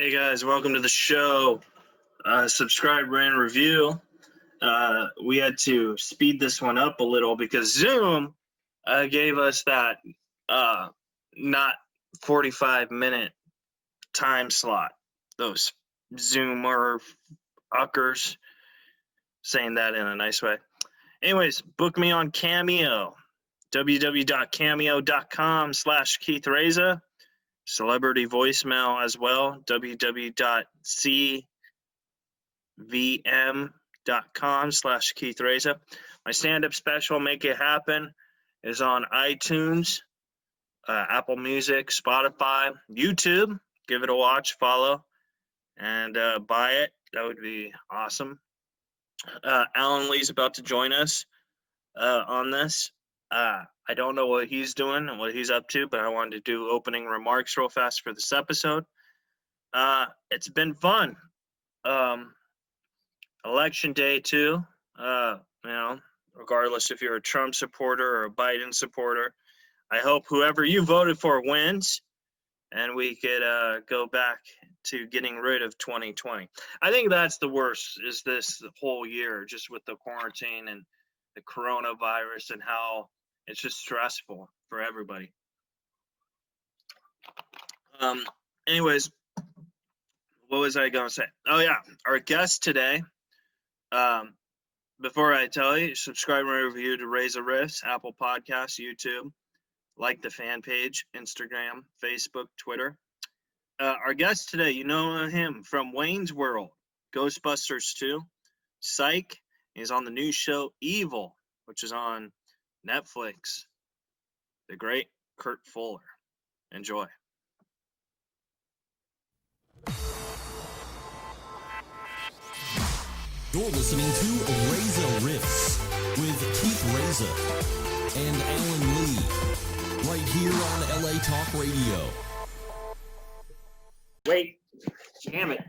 Hey guys, welcome to the show. Subscribe, rate, and review. We had to speed this one up a little because Zoom gave us that not 45-minute time slot. Those Zoomer fuckers, saying that in a nice way. Anyways, book me on Cameo, www.cameo.com/Keith Reza. Celebrity voicemail as well, www.cvm.com/Keith Reza. My stand-up special, Make It Happen, is on iTunes, Apple Music, Spotify, YouTube. Give it a watch, follow, and buy it. That would be awesome. Alan Lee's about to join us on this. I don't know what he's doing and what he's up to, but I wanted to do opening remarks real fast for this episode. It's been fun. Election day too. Regardless if you're a Trump supporter or a Biden supporter, I hope whoever you voted for wins, and we could go back to getting rid of 2020. I think that's the worst, is this whole year, just with the quarantine and the coronavirus and how it's just stressful for everybody. Anyways, what was I going to say? Oh, yeah. Our guest today, before I tell you, subscribe and review to Reza Riffs, Apple Podcasts, YouTube, like the fan page, Instagram, Facebook, Twitter. Our guest today, you know him from Wayne's World, Ghostbusters 2, Psych. He's on the new show Evil, which is on Netflix. The great Kurt Fuller. Enjoy. You're listening to Reza Riffs with Keith Reza and Alan Lee, right here on LA Talk Radio. Wait, damn it.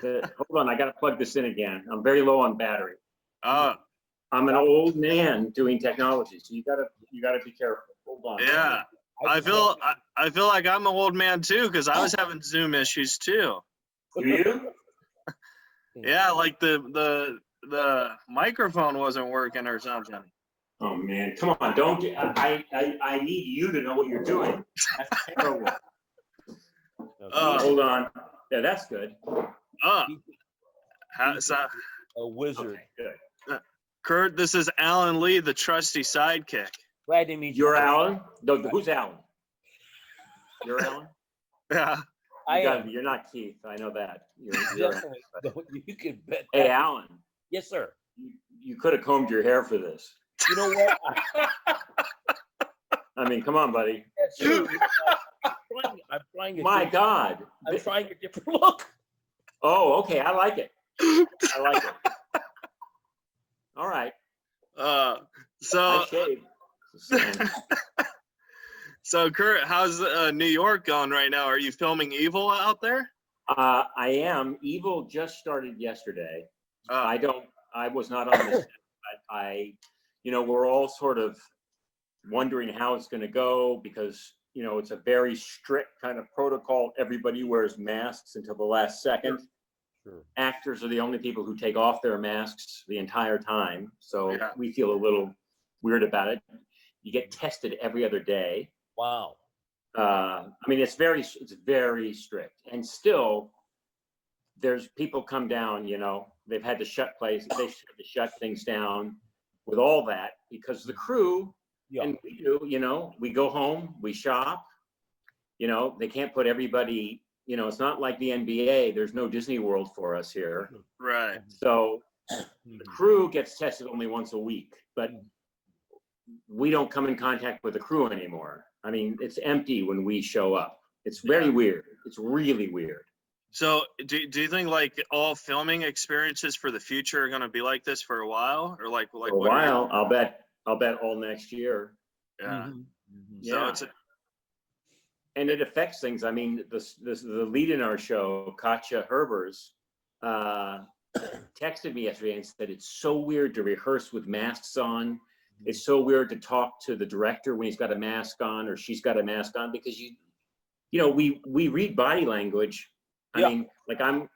Hold on, I gotta plug this in again. I'm very low on battery. I'm an old man doing technology, so you gotta be careful. Hold on. Yeah, I feel like I'm an old man too, because I was having Zoom issues too. You? Yeah, like the microphone wasn't working or something. Oh man, come on! Don't get. I need you to know what you're doing. That's terrible. Hold on. Yeah, that's good. A wizard. Okay, good. Kurt, this is Alan Lee, the trusty sidekick. Glad to meet you. You're Alan? No, who's Alan? You're Alan? Yeah. You're not Keith. I know that. You're Definitely. You can bet. Hey, Alan. Yes, sir. You could have combed your hair for this. You know what? I mean, come on, buddy. That's true. I'm trying My God. I'm trying a different look. Oh, okay. I like it. I like it. All right. So I shaved. So Kurt, how's New York going right now? Are you filming Evil out there? I am. Evil just started yesterday. I was not on this. We're all sort of wondering how it's going to go because, it's a very strict kind of protocol. Everybody wears masks until the last second. Sure. Actors are the only people who take off their masks the entire time. So we feel a little weird about it. You get tested every other day. Wow. It's very strict. And still, there's people come down, they've had to shut things down with all that because the crew and we do, we go home, we shop, they can't put everybody, it's not like the NBA. There's no Disney World for us here. Right. So the crew gets tested only once a week, but we don't come in contact with the crew anymore. I mean, it's empty when we show up. It's very weird. It's really weird. So do you think like all filming experiences for the future are going to be like this for a while, or like for a while? I'll bet all next year. Yeah. Mm-hmm. So and it affects things. I mean, the lead in our show, Katja Herbers, texted me yesterday and said it's so weird to rehearse with masks on. It's so weird to talk to the director when he's got a mask on or she's got a mask on because we read body language I mean, like I'm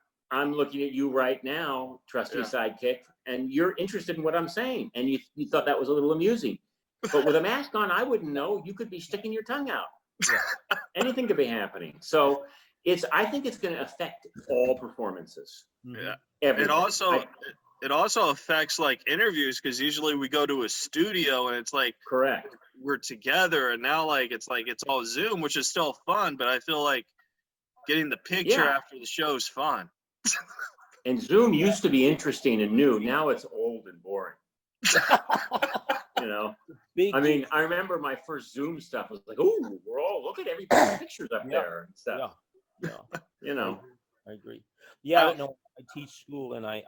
looking at you right now, trusty sidekick, and you're interested in what I'm saying, and you thought that was a little amusing. But with a mask on, I wouldn't know. You could be sticking your tongue out. Yeah. Anything could be happening. So I think it's going to affect all performances. Yeah. Everything. It also affects like interviews, because usually we go to a studio and it's like correct. We're together, and now it's all Zoom, which is still fun, but I feel like getting the picture after the show is fun. And Zoom used to be interesting and new. Now it's old and boring. You know, I mean, I remember my first Zoom stuff was like, "Oh, we're all look at everybody's pictures up there and stuff." Yeah. You know, I agree. Yeah, no, I teach school, and I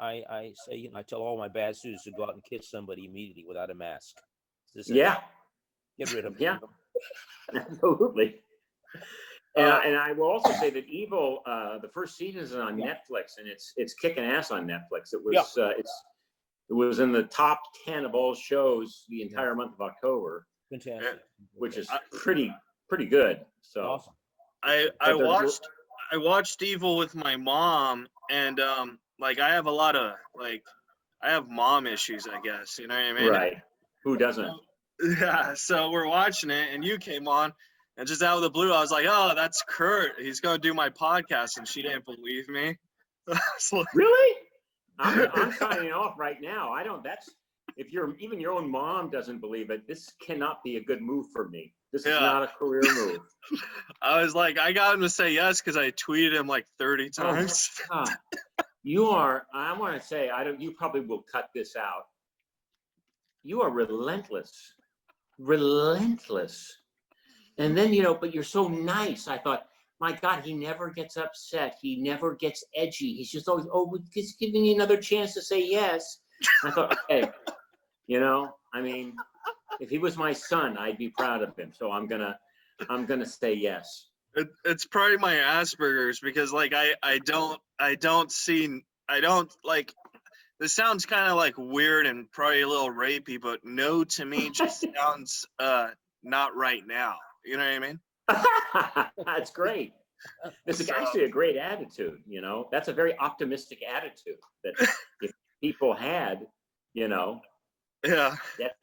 say, I tell all my bad students to go out and kiss somebody immediately without a mask. Get rid of them. Yeah, absolutely. And I will also say that Evil, the first season is on Netflix, and it's kicking ass on Netflix. It was it was in the top 10 of all shows the entire month of October. Fantastic. Which is pretty good. So awesome. I watched Evil with my mom, and I have a lot of I have mom issues, I guess. You know what I mean? Right. Who doesn't? Yeah. So we're watching it, and you came on, and just out of the blue, I was like, "Oh, that's Kurt. He's gonna do my podcast," and she didn't believe me. Really? I'm signing off right now. If even your own mom doesn't believe it, this cannot be a good move for me. This is not a career move. I was like, I got him to say yes because I tweeted him like 30 times. Oh, you are. I want to say, you probably will cut this out. You are relentless. And then, but you're so nice. I thought, my God, he never gets upset. He never gets edgy. He's just always, just giving me another chance to say yes. And I thought, okay, I mean, if he was my son, I'd be proud of him. So I'm gonna say yes. It's probably my Asperger's, because I don't this sounds kind of like weird and probably a little rapey, but no to me just sounds not right now. You know what I mean? That's great. This is actually a great attitude. That's a very optimistic attitude that if people had, yeah,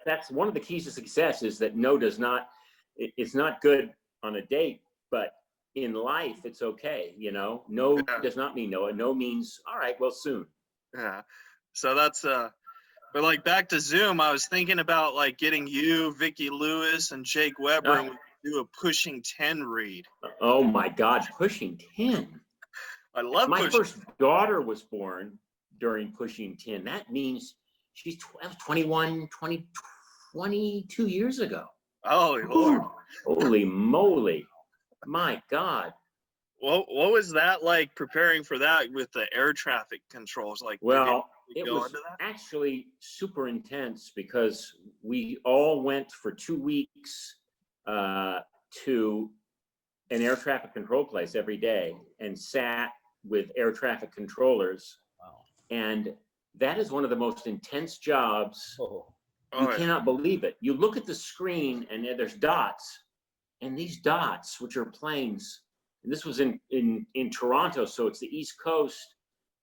that's one of the keys to success, is that no does not. It's not good on a date, but in life it's okay. No does not mean no. No means all right. Well, soon. Yeah. So that's but back to Zoom, I was thinking about getting you, Vicki Lewis, and Jake Weber, and we could do a Pushing 10 read. Oh my God, Pushing 10! I love my first daughter was born during Pushing 10. That means she's 21, 22 years ago. Oh Lord! Holy moly! My God! What was that like, preparing for that with the air traffic controls? Well, it was actually super intense, because we all went for 2 weeks to an air traffic control place every day and sat with air traffic controllers. Wow. And that is one of the most intense jobs. You cannot believe it. You look at the screen and there's dots, and these dots, which are planes, and this was in Toronto, so it's the East Coast,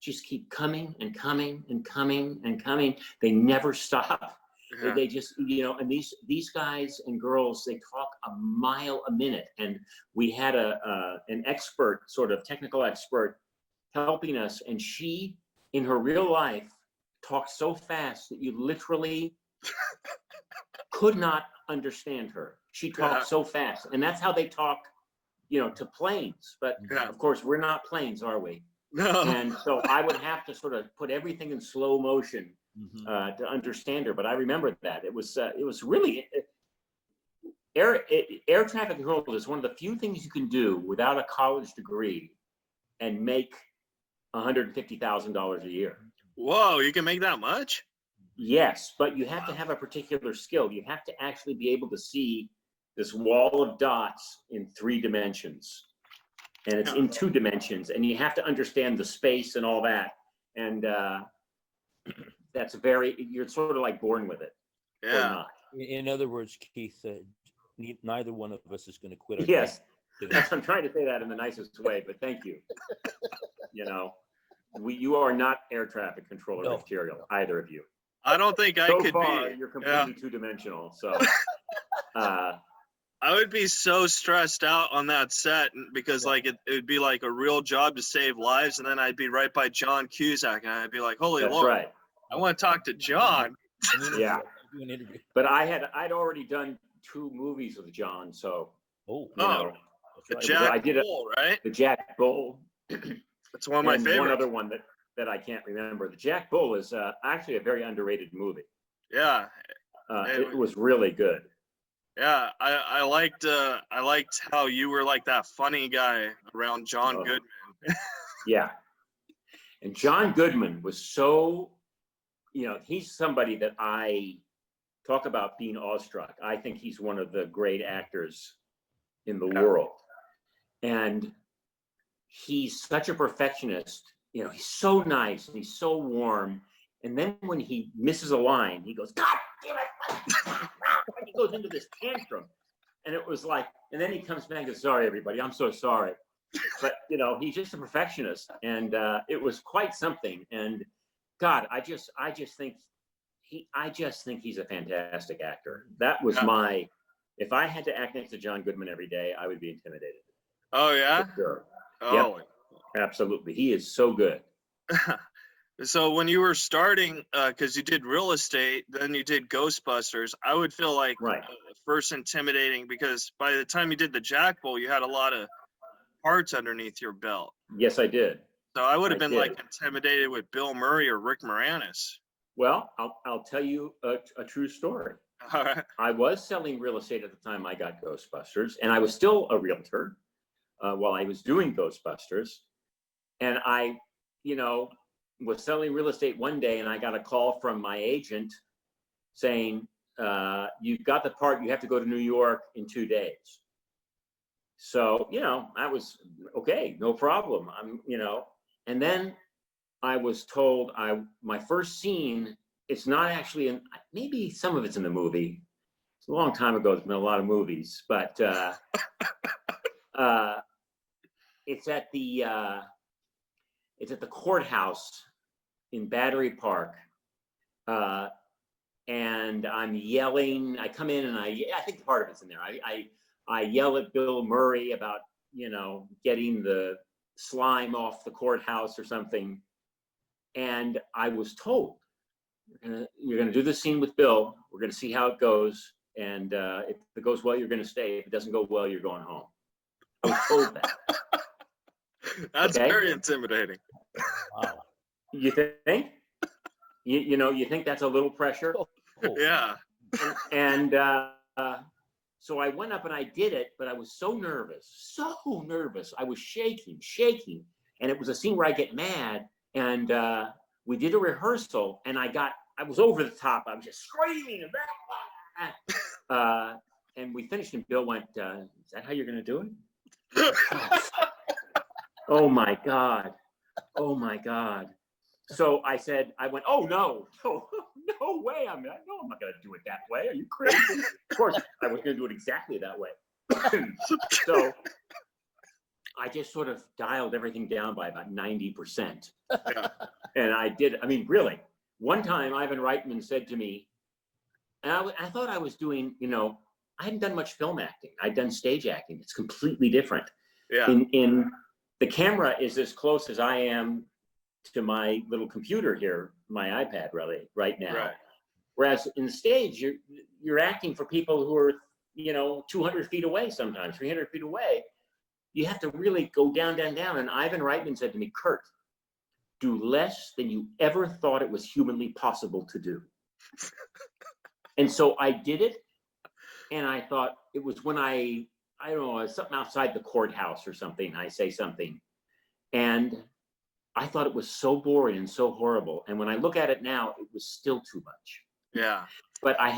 just keep coming and coming and coming and coming. They never stop. Yeah. They just, and these guys and girls, they talk a mile a minute. And we had an expert, sort of technical expert, helping us, and she, in her real life, talked so fast that you literally could not understand her. She talked so fast, and that's how they talk, to planes. But of course, we're not planes, are we? No. And so I would have to sort of put everything in slow motion to understand her. But I remember that it was really air traffic control is one of the few things you can do without a college degree and make $150,000 a year. Whoa, you can make that much? Yes, but you have to have a particular skill. You have to actually be able to see this wall of dots in 3 dimensions. And it's in 2 dimensions, and you have to understand the space and all that. And you're sort of like born with it. Yeah. In other words, Keith, neither one of us is going to quit. Yes, I'm trying to say that in the nicest way, but thank you. you know, you are not air traffic controller No. material, either of you. I don't think I So could far, be. you're completely two-dimensional. So, I would be so stressed out on that set because like it would be like a real job to save lives, and then I'd be right by John Cusack, and I'd be like, "Holy that's Lord, right. I want to talk to John." Yeah. Do an interview. But I'd already done 2 movies with John, so Oh, you know, The that's Jack I did it- Bull, right? the Jack Bull. That's one of my and favorites. one other one that I can't remember. The Jack Bull is actually a very underrated movie. Yeah, It was really good. yeah. I liked how you were like that funny guy around John Oh. Goodman. Yeah. And John Goodman was so, you know, he's somebody that I talk about being awestruck. I think he's one of the great actors in the world. And he's such a perfectionist. You know, he's so nice and he's so warm. And then when he misses a line, he goes, "God damn it." He goes into this tantrum. And it was like, and then he comes back and goes, "Sorry, everybody, I'm so sorry." But, you know, he's just a perfectionist. And it was quite something. And God, I just think he's a fantastic actor. That was if I had to act next to John Goodman every day, I would be intimidated. Oh yeah. For sure. Oh. Yep, absolutely. He is so good. So when you were starting, because you did real estate, then you did Ghostbusters, I would feel like Right. First intimidating because by the time you did the Jack Bull, you had a lot of parts underneath your belt. Yes, I did. So I would have I been like did. intimidated with Bill Murray or Rick Moranis. Well, I'll tell you a true story. All right. I was selling real estate at the time I got Ghostbusters, and I was still a realtor while I was doing Ghostbusters. And I, you know, was selling real estate one day, and I got a call from my agent saying, "You've got the part. You have to go to New York in 2 days." So, you know, I was okay, no problem. You know, and then I was told my first scene, it's not actually in, maybe some of it's in the movie. It's a long time ago. There's been a lot of movies, but it's at the courthouse in Battery Park. And I'm yelling. I come in and I think part of it's in there. I yell at Bill Murray about, you know, getting the slime off the courthouse or something. And I was told, you're gonna do this scene with Bill. We're gonna see how it goes. And if it goes well, you're gonna stay. If it doesn't go well, you're going home. I was told that. That's Okay. very intimidating. wow. You think? You know, you think that's a little pressure? Oh, Yeah. And so I went up and I did it, but I was so nervous. I was shaking. And it was a scene where I get mad. And we did a rehearsal, and I was over the top. I was just screaming. And we finished, and Bill went, "Is that how you're going to do it?" Oh my God. So I went, "Oh no way. I'm not going to do it that way. Are you crazy?" Of course, I was going to do it exactly that way. So I just sort of dialed everything down by about 90%. Yeah. And I did. I mean, really, one time Ivan Reitman said to me, and I thought I was doing, you know, I hadn't done much film acting. I'd done stage acting. It's completely different. Yeah. In the camera is as close as I am to my little computer here, my iPad, really, right now. Right. Whereas in stage, you're acting for people who are, you know, 200 feet away, sometimes 300 feet away. You have to really go down. And Ivan Reitman said to me, "Kurt, do less than you ever thought it was humanly possible to do." And so I did it. And I thought it was when I don't know, something outside the courthouse or something. I say something. And I thought it was so boring and so horrible. And when I look at it now, it was still too much. Yeah. But I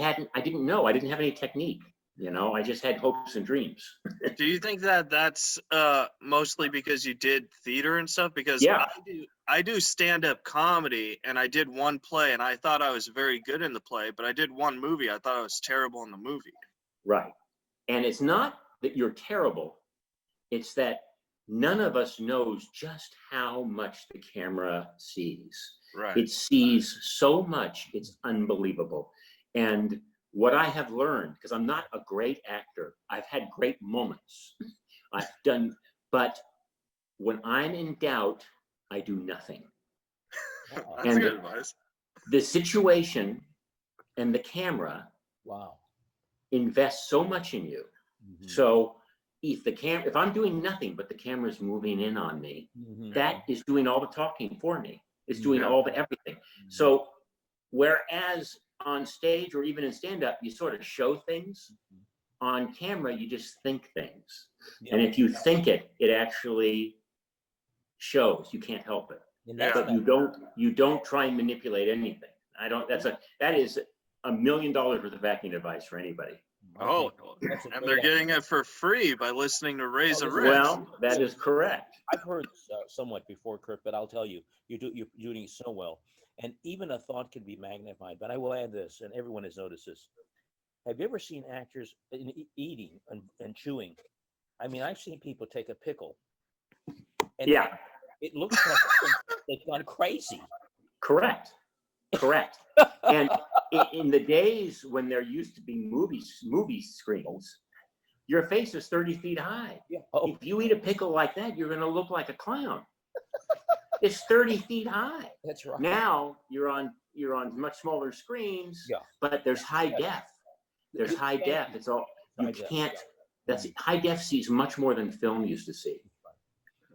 didn't know. I didn't have any technique. You know, I just had hopes and dreams. Do you think that that's mostly because you did theater and stuff? Because Yeah. I do stand-up comedy, and I did one play, and I thought I was very good in the play, but I did one movie. I thought I was terrible in the movie. Right. And it's not that you're terrible. It's that none of us knows just how much the camera sees. Right. It sees so much, it's unbelievable. And what I have learned, because I'm not a great actor, I've had great moments. But when I'm in doubt, I do nothing. That's And good advice. the situation and the camera invest so much in you. So if I'm doing nothing but the camera's moving in on me, that is doing all the talking for me. It's doing all the everything. So whereas on stage or even in stand-up, you sort of show things, on camera, you just think things. And if you think it, it actually shows. You can't help it. But you don't try and manipulate anything. That is $1 million worth of acting advice for anybody. Oh, and they're getting it for free by listening to Reza Riff. Well, that is correct. I've heard somewhat before, Kurt, but I'll tell you, you're doing it so well. And even a thought can be magnified. But I will add this, and everyone has noticed this. Have you ever seen actors eating and chewing? I mean, I've seen people take a pickle. And it looks like they've gone crazy. Correct. And in the days when there used to be movie screens, your face is 30 feet high. If you eat a pickle like that, you're going to look like a clown. It's 30 feet high. That's right. Now you're on much smaller screens, but there's high def. There's high def. It's all you can't. That's high def sees much more than film used to see.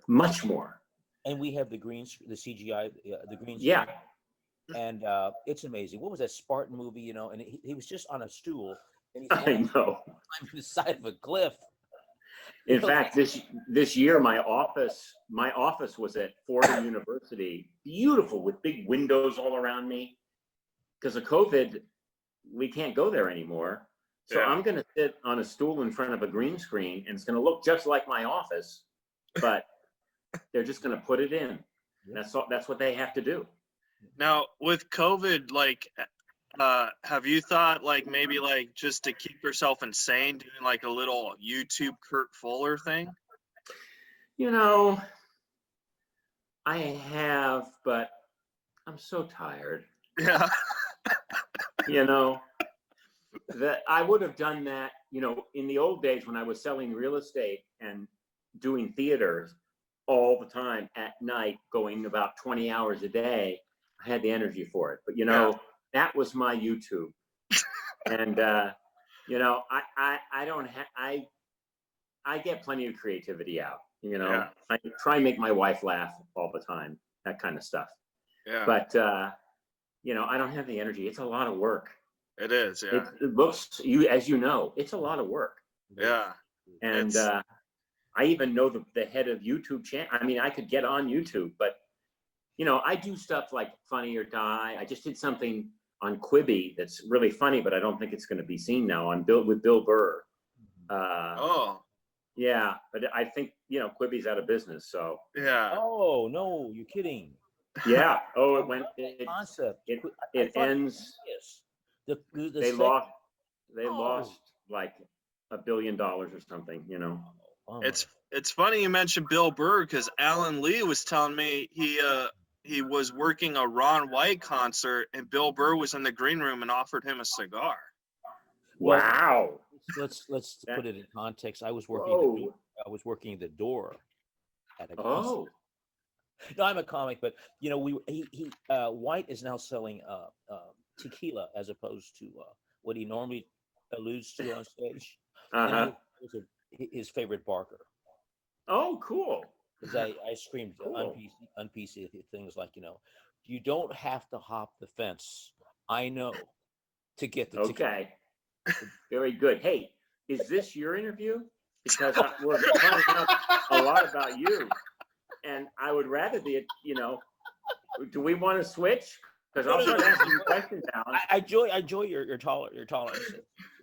Much more. And we have the CGI, the green screen. Yeah. And it's amazing. What was that Spartan movie? You know, and he was just on a stool, and he's I know. on the side of a cliff. In fact, this year, my office was at Fordham University, beautiful with big windows all around me. Because of COVID, we can't go there anymore. So I'm going to sit on a stool in front of a green screen, and it's going to look just like my office, but they're just going to put it in. That's what they have to do. Now, with COVID, have you thought maybe just to keep yourself insane, doing a little YouTube Kurt Fuller thing? You know, I have, but I'm so tired. Yeah. You know, that I would have done that, in the old days when I was selling real estate and doing theaters all the time at night, going about 20 hours a day. I had the energy for it, but that was my YouTube. And I don't have, I get plenty of creativity out, I try and make my wife laugh all the time, that kind of stuff. Yeah. But, I don't have the energy. It's a lot of work. It is. Yeah. It looks, as you know, it's a lot of work. Yeah. And I even know the head of YouTube channel. I mean, I could get on YouTube, but I do stuff like Funny or Die. I just did something on Quibi that's really funny, but I don't think it's going to be seen now with Bill Burr. Yeah, but I think Quibi's out of business. So yeah. Oh no, you're kidding. Yeah. Oh, it went. Concept. It ends. They lost like $1 billion or something. It's funny you mentioned Bill Burr, because Alan Lee was telling me he was working a Ron White concert and Bill Burr was in the green room and offered him a cigar. Wow. Let's put it in context. I was working the door at a concert. No, I'm a comic, but White is now selling tequila as opposed to what he normally alludes to on stage. His favorite Barker. Oh, cool. Because I screamed un-PC things like, you don't have to hop the fence. I know to get the tequila. Very good. Hey, is this your interview? Because we're finding out a lot about you. And I would rather do we want to switch? Because I'll start asking you questions, Alan. I enjoy your tolerance.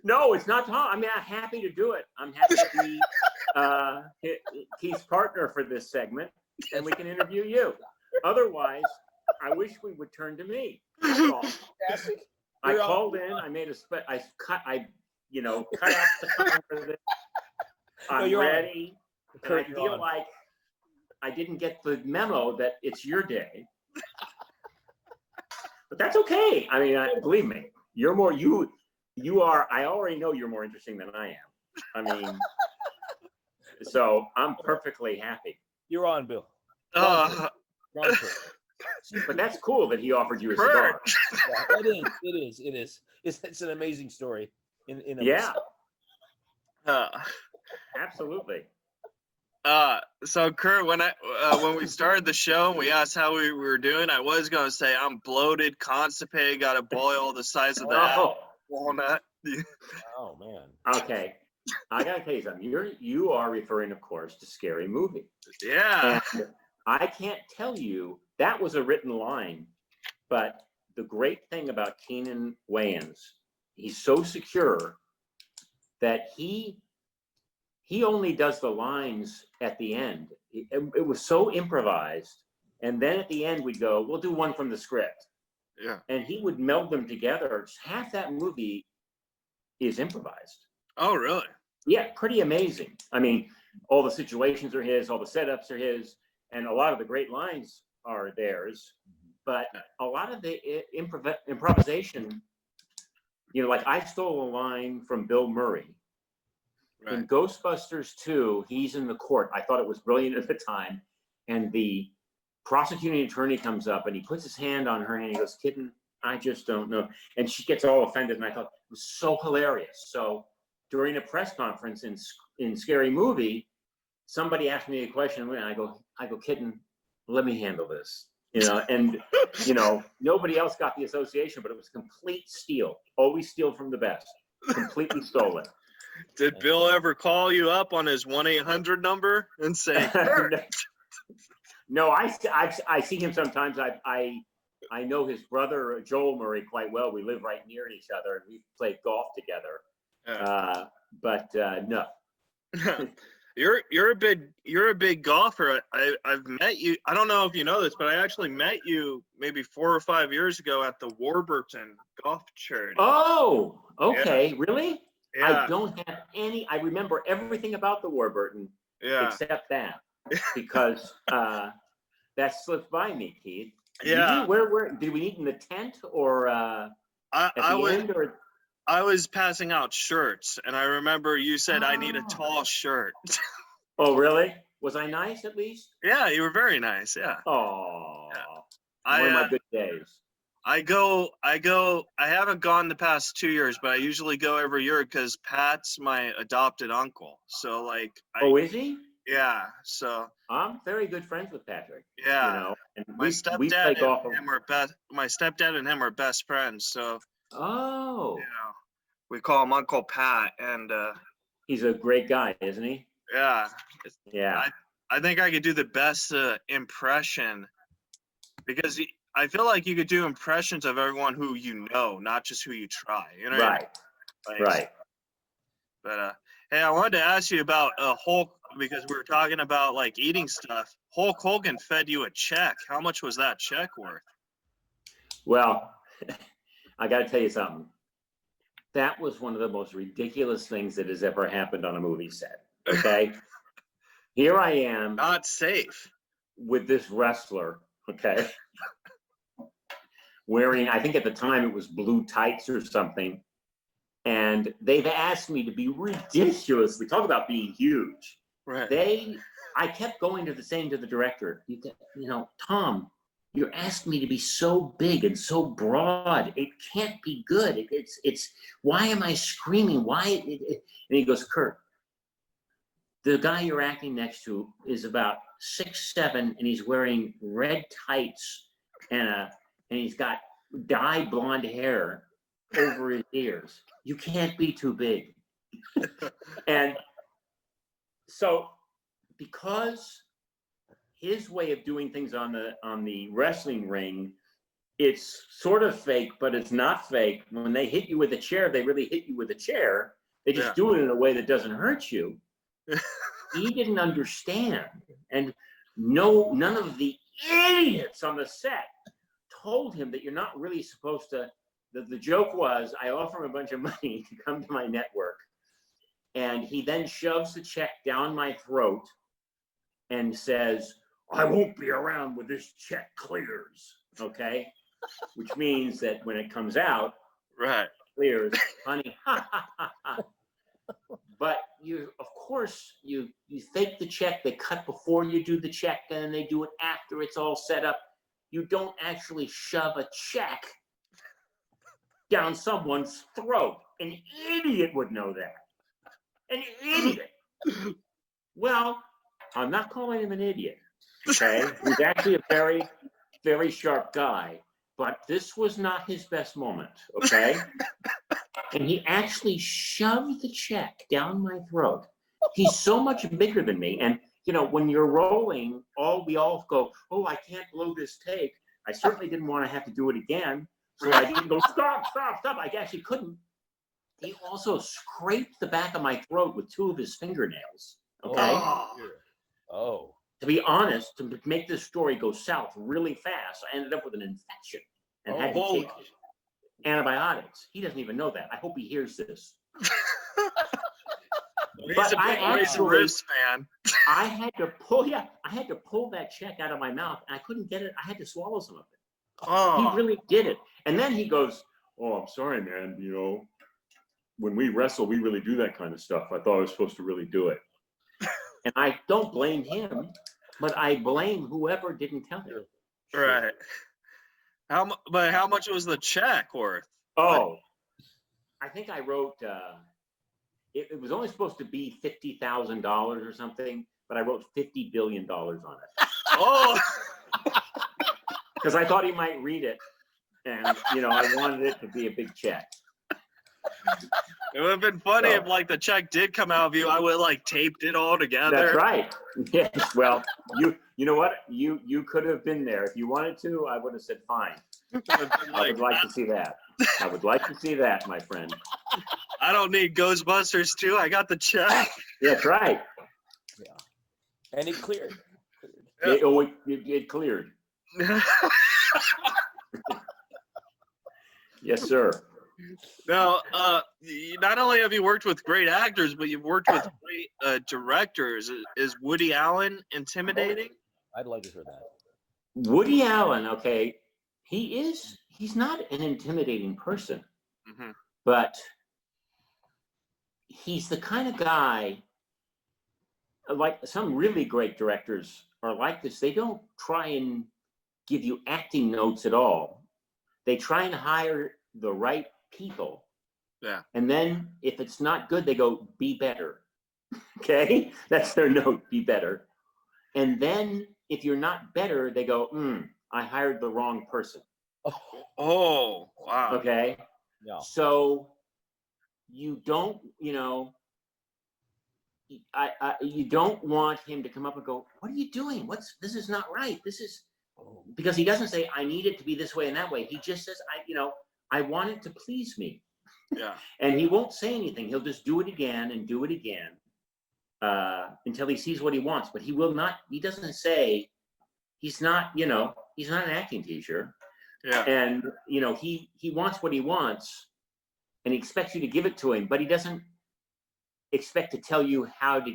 No, it's not tolerance. I mean, I'm happy to do it. I'm happy to be Keith's partner for this segment, and we can interview you. Otherwise, I wish we would turn to me. I called in. I made cut out the time for this. I'm ready. And I feel like I didn't get the memo that it's your day. But that's okay. I mean, believe me, you're more, you are, I already know you're more interesting than I am. I mean, so I'm perfectly happy. You're on, Bill. Uh, Wrong person. But that's cool that he offered you a cigar. Yeah, it is. It's an amazing story. In Yeah, uh, absolutely. so Kurt, when we started the show and we asked how we were doing, I was gonna say I'm bloated, constipated, got a boil the size of the walnut. Oh man. Okay, I gotta tell you something. You are referring, of course, to Scary Movie. Yeah. And I can't tell you that was a written line, but the great thing about Keenan Wayans, he's so secure that he only does the lines at the end. It was so improvised, and then at the end we'd go, we'll do one from the script. Yeah. And he would meld them together. Half that movie is improvised. Oh, really? Yeah, pretty amazing. I mean, all the situations are his, all the setups are his, and a lot of the great lines are theirs. But a lot of the improvisation, you know, like I stole a line from Bill Murray. Right. In Ghostbusters 2, he's in the court. I thought it was brilliant at the time. And the prosecuting attorney comes up and he puts his hand on her hand. He goes, "Kitten, I just don't know." And she gets all offended. And I thought it was so hilarious. So during a press conference in Scary Movie, somebody asked me a question and I go, "Kitten, let me handle this." You know, and you know, nobody else got the association, but it was complete steal. Always steal from the best. Completely stolen. Did Bill ever call you up on his 1-800 number and say, No, I see him sometimes. I know his brother Joel Murray quite well. We live right near each other, and we played golf together. But no. You're a big golfer. I've met you. I don't know if you know this, but I actually met you maybe 4 or 5 years ago at the Warburton Golf Charity. Oh, okay, yeah. Really? Yeah. I don't have any. I remember everything about the Warburton, except that, because that slipped by me, Keith. Yeah. Where did we meet in the tent or at the end? Or? I was passing out shirts, and I remember you said I need a tall shirt. Oh, really? Was I nice at least? Yeah, you were very nice. Yeah. Oh, yeah. One of my good days. I haven't gone the past 2 years, but I usually go every year because Pat's my adopted uncle. So like. Is he? Yeah. So. I'm very good friends with Patrick. Yeah. You know, and my stepdad and him are best friends. So. Oh. You know, we call him Uncle Pat, and. He's a great guy, isn't he? Yeah. Yeah. I think I could do the best impression because I feel like you could do impressions of everyone who you know, not just who you try. You know, right? Like, right. But hey, I wanted to ask you about Hulk because we were talking about like eating stuff. Hulk Hogan fed you a check. How much was that check worth? Well, I got to tell you something. That was one of the most ridiculous things that has ever happened on a movie set. Okay, here I am, not safe, with this wrestler. Okay. Wearing, I think at the time it was blue tights or something. And they've asked me to be ridiculously, talk about being huge. Right. I kept going to the director, you know, "Tom, you're asking me to be so big and so broad. It can't be good. It's why am I screaming? Why?" And he goes, "Kurt, the guy you're acting next to is about 6'7", and he's wearing red tights and he's got dyed blonde hair over his ears. You can't be too big." And so, because his way of doing things on the wrestling ring, it's sort of fake, but it's not fake. When they hit you with a chair, they really hit you with a chair. They just do it in a way that doesn't hurt you. He didn't understand, and none of the idiots on the set told him that you're not really supposed to. The joke was, I offer him a bunch of money to come to my network, and he then shoves the check down my throat and says, I won't be around when this check clears. Okay. Which means that when it comes out, Right. clears, honey. But you, of course, you fake the check. They cut before you do the check, and then they do it after it's all set up. You don't actually shove a check down someone's throat. An idiot would know that. An idiot. Well, I'm not calling him an idiot. Okay, he's actually a very, very sharp guy. But this was not his best moment. Okay. And he actually shoved the check down my throat. He's so much bigger than me. And, you know, when you're rolling, we all go, oh, I can't blow this take. I certainly didn't want to have to do it again. So I didn't go, stop. I actually couldn't. He also scraped the back of my throat with 2 of his fingernails. Okay. Oh. To be honest, to make this story go south really fast, I ended up with an infection and had to take antibiotics. He doesn't even know that. I hope he hears this. He's a big Razor Riffs fan. I had to pull that check out of my mouth, and I couldn't get it. I had to swallow some of it. Oh. He really did it. And then he goes, oh, I'm sorry, man. You know, when we wrestle, we really do that kind of stuff. I thought I was supposed to really do it. And I don't blame him, but I blame whoever didn't tell him. Right. But how much was the check worth? Oh, I think I wrote, it was only supposed to be $50,000 or something, but I wrote $50 billion on it. Oh. Because I thought he might read it. And, you know, I wanted it to be a big check. It would have been funny if, like, the check did come out of you. I would have, like, taped it all together. That's right. Yes. Well, you know what? You could have been there. If you wanted to, I would have said fine. I would like to see that. I would like to see that, my friend. I don't need Ghostbusters 2. I got the check. That's right. Yeah. And it cleared. It cleared. Yes, sir. Now, not only have you worked with great actors, but you've worked with great directors. Is Woody Allen intimidating? I'd like to hear that. Woody Allen, okay, he's not an intimidating person, but he's the kind of guy, like some really great directors are like this. They don't try and give you acting notes at all. They try and hire the right people. Yeah. And then if it's not good, they go, be better. Okay? That's their note, be better. And then if you're not better, they go, I hired the wrong person. Oh, wow. Okay? Yeah. So you don't, you know, you don't want him to come up and go, what are you doing? This is not right. This is, because he doesn't say, I need it to be this way and that way. He just says, I want it to please me. Yeah. And he won't say anything. He'll just do it again and do it again until he sees what he wants. But he will not, he doesn't say, he's not an acting teacher. Yeah. And, he wants what he wants and he expects you to give it to him, but he doesn't expect to tell you how to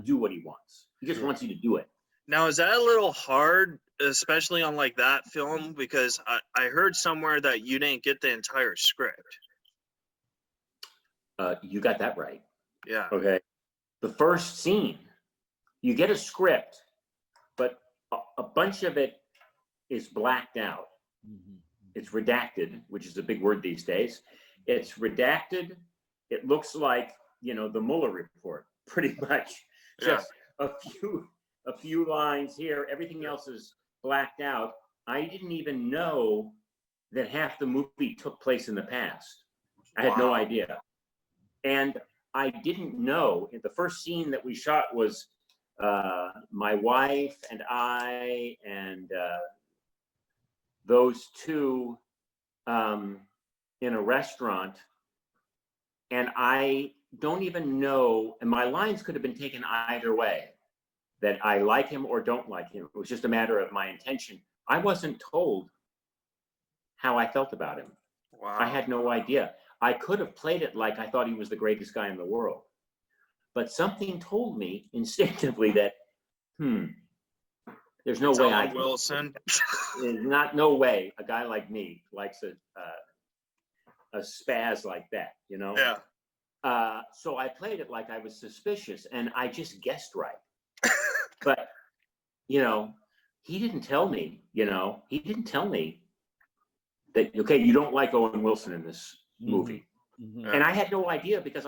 do what he wants. He just wants you to do it. Now, is that a little hard, especially on like that film? Because I heard somewhere that you didn't get the entire script. You got that right. Yeah. Okay. The first scene, you get a script, but a bunch of it is blacked out. It's redacted, which is a big word these days. It's redacted. It looks like, the Mueller report, pretty much. Just a few lines here. Everything else is blacked out. I didn't even know that half the movie took place in the past. I had no idea. And I didn't know, the first scene that we shot was my wife and I and those two in a restaurant. And I don't even know, and my lines could have been taken either way, that I like him or don't like him. It was just a matter of my intention. I wasn't told how I felt about him. Wow. I had no idea. I could have played it like I thought he was the greatest guy in the world. But something told me instinctively that, There's no way Owen Wilson. No way a guy like me likes a spaz like that, you know? Yeah. So I played it like I was suspicious, and I just guessed right. But, you know, he didn't tell me, that, okay, you don't like Owen Wilson in this movie. Mm-hmm. And I had no idea, because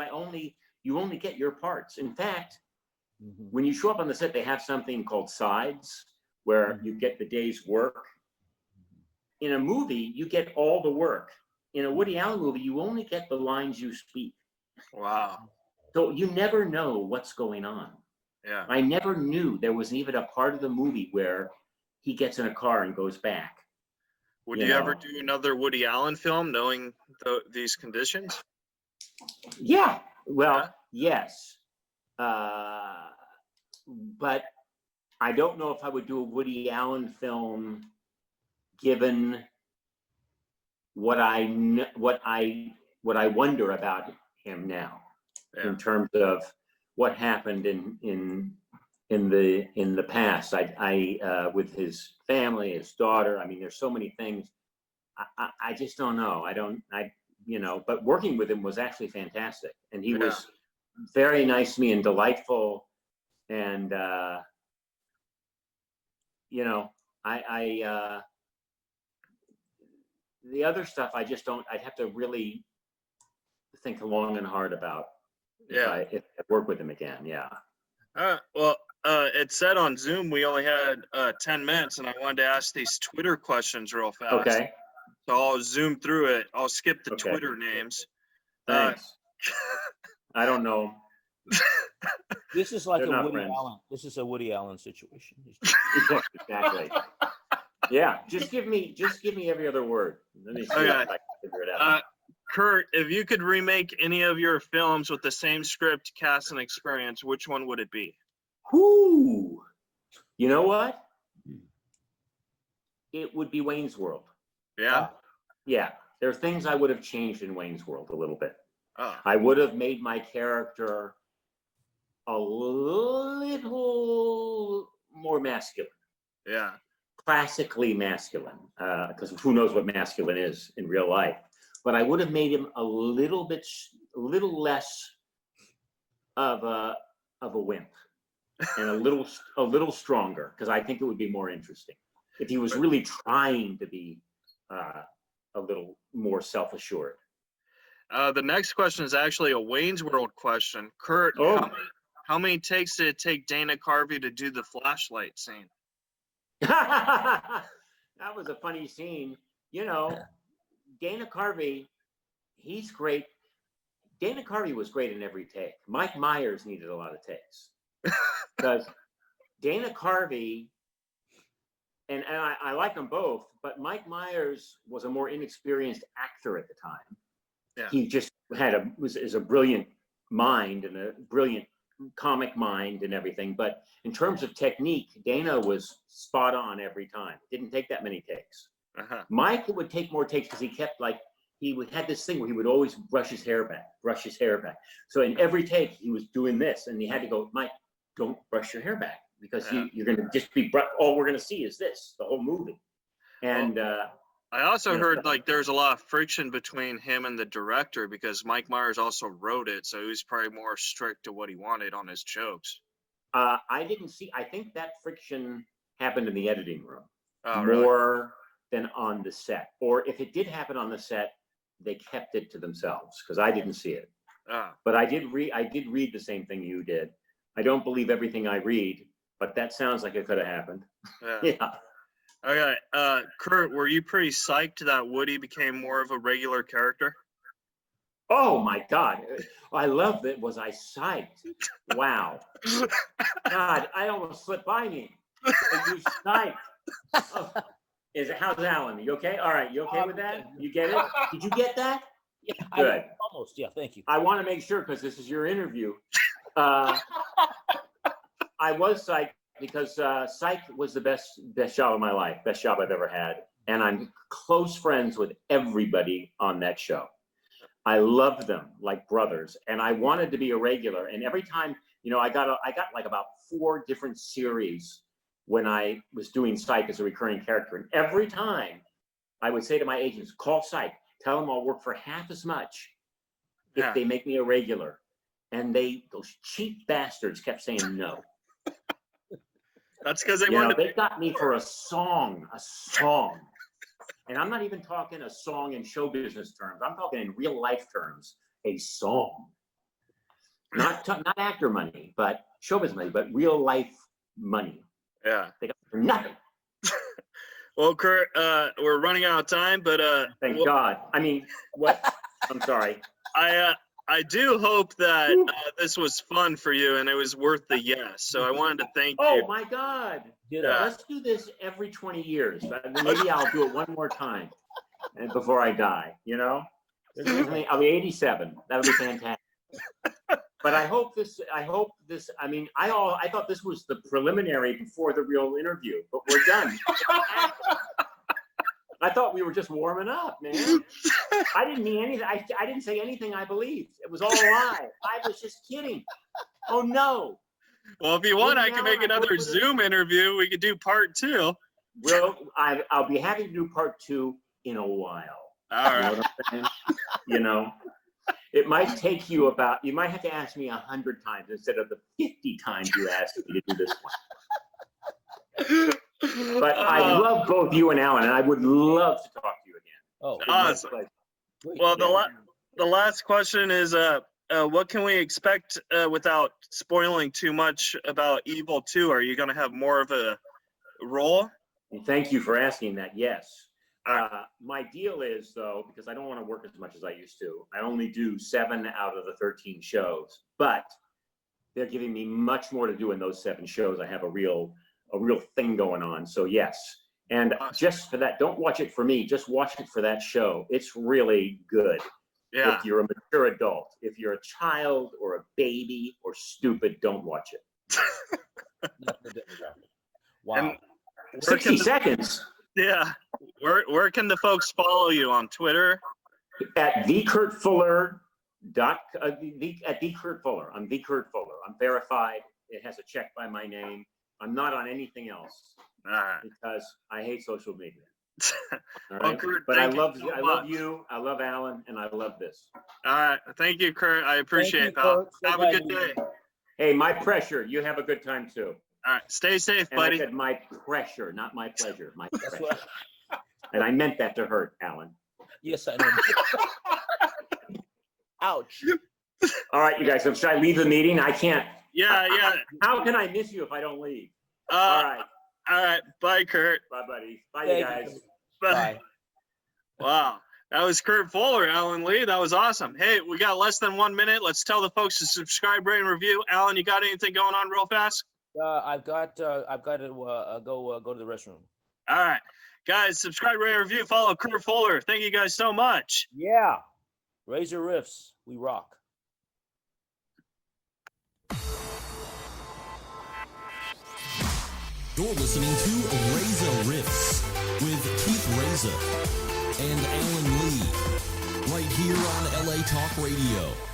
you only get your parts. In fact, when you show up on the set, they have something called sides, where you get the day's work. In a movie, you get all the work. In a Woody Allen movie, you only get the lines you speak. Wow. So you never know what's going on. Yeah. I never knew there was even a part of the movie where he gets in a car and goes back. Would you ever do another Woody Allen film knowing these conditions? Yeah. Well, yes. But I don't know if I would do a Woody Allen film given what I wonder about him now, in terms of what happened in the past. I with his family, his daughter. I mean, there's so many things. I just don't know. But working with him was actually fantastic, and he was very nice to me and delightful, and the other stuff I just don't. I'd have to really think long and hard about. If I work with him again. Yeah. Well, it said on Zoom we only had 10 minutes, and I wanted to ask these Twitter questions real fast. Okay. So I'll zoom through it. I'll skip the Twitter names. Thanks. I don't know. This is like They're a not Woody friends. Allen. This is a Woody Allen situation. Yeah, exactly. Yeah. Just give me every other word. Let me see if I can figure it out. Kurt, if you could remake any of your films with the same script, cast, and experience, which one would it be? Whoo! You know what? It would be Wayne's World. Yeah? Yeah. There are things I would have changed in Wayne's World a little bit. Oh. I would have made my character a little more masculine. Yeah. Classically masculine, because who knows what masculine is in real life. But I would have made him a little less of a wimp, and a little stronger, because I think it would be more interesting if he was really trying to be a little more self-assured. The next question is actually a Wayne's World question. Kurt, how many takes did it take Dana Carvey to do the flashlight scene? That was a funny scene. Dana Carvey, he's great. Dana Carvey was great in every take. Mike Myers needed a lot of takes. Because Dana Carvey, and I like them both, but Mike Myers was a more inexperienced actor at the time. Yeah. He just is a brilliant mind and a brilliant comic mind and everything. But in terms of technique, Dana was spot on every time. Didn't take that many takes. Mike would take more takes, because he kept had this thing where he would always brush his hair back. So in every take he was doing this, and he had to go, Mike, don't brush your hair back, because you're going to just be, all we're going to see is this, the whole movie. And I also heard there's a lot of friction between him and the director, because Mike Myers also wrote it, so he was probably more strict to what he wanted on his jokes. I think that friction happened in the editing room Really? more than on the set. Or if it did happen on the set, they kept it to themselves, because I didn't see it. But I did read the same thing you did. I don't believe everything I read, but that sounds like it could have happened. Yeah. Okay, Kurt, were you pretty psyched that Woody became more of a regular character? Oh my God, I love it. Was I psyched? Wow. God, I almost slipped by me. Are you psyched? Oh. How's Alan? You okay? All right, you okay with that? You get it? Did you get that? Yeah, good. Almost, yeah, thank you. I want to make sure, because this is your interview. I was psyched, because Psych was the best job of my life, best job I've ever had. And I'm close friends with everybody on that show. I loved them like brothers, and I wanted to be a regular. And every time, I got like about 4 different series when I was doing Psych as a recurring character. And every time I would say to my agents, call Psych, tell them I'll work for half as much if they make me a regular. And those cheap bastards kept saying no. That's because they got me for a song. And I'm not even talking a song in show business terms. I'm talking in real life terms, a song. Not actor money, but show business money, but real life money. Yeah. They got for nothing. Well, Kurt, we're running out of time, but thank God. I mean, what? I'm sorry. I do hope that this was fun for you and it was worth the yes. So I wanted to thank you. Oh my God. Let's do this every 20 years. Maybe I'll do it one more time before I die, you know? I'll be 87. That'll be fantastic. But I hope this, I mean, I thought this was the preliminary before the real interview, but we're done. I thought we were just warming up, man. I didn't mean anything. I didn't say anything I believed. It was all a lie. I was just kidding. Oh, no. Well, if you want, I can make another Zoom interview. We could do part 2. Well, I'll be happy to do part 2 in a while. All right. You know what I'm saying? You know, it might take you you might have to ask me 100 times instead of the 50 times you asked me to do this one. But I love both you and Alan, and I would love to talk to you again. Oh, awesome. Well, the last question is, what can we expect without spoiling too much about Evil 2? Are you going to have more of a role? Thank you for asking that. Yes. My deal is, though, because I don't want to work as much as I used to, I only do 7 out of the 13 shows, but they're giving me much more to do in those 7 shows. I have a real thing going on. So yes. And just for that, don't watch it for me, just watch it for that show. It's really good. Yeah. If you're a mature adult, if you're a child or a baby or stupid, don't watch it. Wow. 60 seconds. Yeah. Where can the folks follow you on Twitter? At the Kurt Fuller. At the Kurt Fuller. I'm the Kurt Fuller. I'm verified. It has a check by my name. I'm not on anything else because I hate social media. All right? Well, Kurt, but I love so you. I love Alan, and I love this. All right. Thank you, Kurt. I appreciate it, pal. Have a good day. Hey, my pressure. You have a good time too. All right. Stay safe, And buddy. I said my pressure, not my pleasure. My pressure. And I meant that to hurt, Alan. Yes, I know. Ouch. All right, you guys. So should I leave the meeting? I can't. Yeah. How can I miss you if I don't leave? All right. Bye, Kurt. Bye, buddy. Bye, Thank you guys. you. Bye. Wow. That was Kurt Fuller, Alan Lee. That was awesome. Hey, we got less than 1 minute. Let's tell the folks to subscribe, rate, and review. Alan, you got anything going on real fast? I've got to go to the restroom. All right. Guys, subscribe, rate, and review. Follow Kurt Fuller. Thank you guys so much. Yeah. Razor Riffs. We rock. You're listening to Reza Riffs with Keith Reza and Alan Lee, right here on LA Talk Radio.